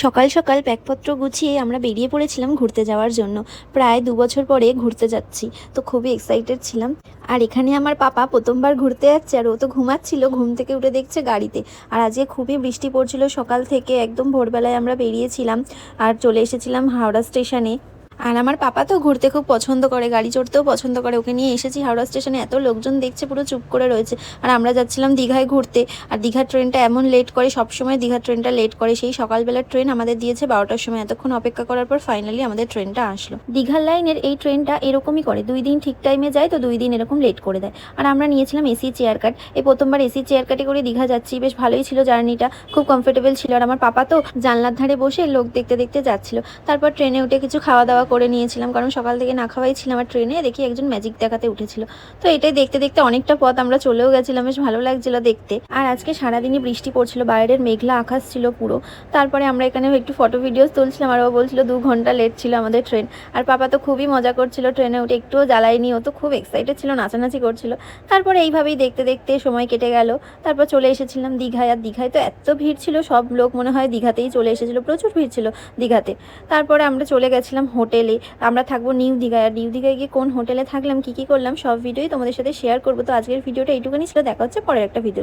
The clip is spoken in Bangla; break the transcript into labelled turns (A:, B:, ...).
A: সকাল সকাল ব্যাগপত্র গুছিয়ে আমরা বেরিয়ে পড়েছিলাম ঘুরতে যাওয়ার জন্য। প্রায় ২ বছর পরে ঘুরতে যাচ্ছি, তো খুবই এক্সাইটেড ছিলাম। আর এখানে আমার পাপা প্রথমবার ঘুরতে যাচ্ছে, আর ও তো ঘুমাচ্ছিল, ঘুম থেকে উঠে দেখছে গাড়িতে। আর আজকে খুবই বৃষ্টি পড়ছিল সকাল থেকে, একদম ভোরবেলায় আমরা বেরিয়েছিলাম আর চলে এসেছিলাম হাওড়া স্টেশনে। আর আমার পাপা তো ঘুরতে খুব পছন্দ করে, গাড়ি চড়তেও পছন্দ করে। ওকে নিয়ে এসেছি হাওড়া স্টেশনে, এত লোকজন দেখছে, পুরো চুপ করে রয়েছে। আর আমরা যাচ্ছিলাম দীঘায় ঘুরতে। আর দীঘার ট্রেনটা এমন লেট করে, সবসময় দীঘার ট্রেনটা লেট করে। সেই সকালবেলার ট্রেন আমাদের দিয়েছে 12টার সময়। এতক্ষণ অপেক্ষা করার পর ফাইনালি আমাদের ট্রেনটা আসলো। দীঘার লাইনের এই ট্রেনটা এরকমই করে, 2 দিন ঠিক টাইমে যায়, তো 2 দিন এরকম লেট করে দেয়। আর আমরা নিয়েছিলাম এসি চেয়ার কাট। এই প্রথমবার এসি চেয়ার কাটে করে দীঘা যাচ্ছি, বেশ ভালোই ছিল জার্নিটা, খুব কমফোর্টেবল ছিল। আর আমার পাপা তো জানলার ধারে বসে লোক দেখতে দেখতে যাচ্ছিল। তারপর ট্রেনে উঠে কিছু খাওয়া দাওয়া করে নিয়েছিলাম, কারণ সকাল থেকে না খাওয়াই ছিলাম। আর ট্রেনে দেখি একজন ম্যাজিক দেখাতে উঠেছিল, তো এটাই দেখতে দেখতে অনেকটা পথ আমরা চলেও গেছিলাম, বেশ ভালো লাগছিল দেখতে। আর আজকে সারাদিনই বৃষ্টি পড়ছিল, বাইরের মেঘলা আকাশ ছিল পুরো। তারপরে আমরা এখানে একটু ফটো ভিডিওস তুলছিলাম, আর ও বলছিল 2 ঘন্টা লেট ছিল আমাদের ট্রেন। আর পাপা তো খুবই মজা করছিল ট্রেনে উঠে, একটুও জ্বালায়নি, ও তো খুব এক্সাইটেড ছিল, নাচানাচি করছিল। তারপরে এইভাবেই দেখতে দেখতে সময় কেটে গেল। তারপর চলে এসেছিলাম দীঘায়। আর দীঘায় তো এত ভিড় ছিল, সব লোক মনে হয় দীঘাতেই চলে এসেছিল, প্রচুর ভিড় ছিল দীঘাতে। তারপরে আমরা চলে গেছিলাম হোটেলে। আমরা থাকবো নিউ দীঘায়। আর নিউ দীঘায় গিয়ে কোন হোটেলে থাকলাম, কি কি করলাম, সব ভিডিওই তোমাদের সাথে শেয়ার করবো। তো আজকের ভিডিওটা এইটুকুনি ছিল, দেখা হচ্ছে পরের একটা ভিডিও।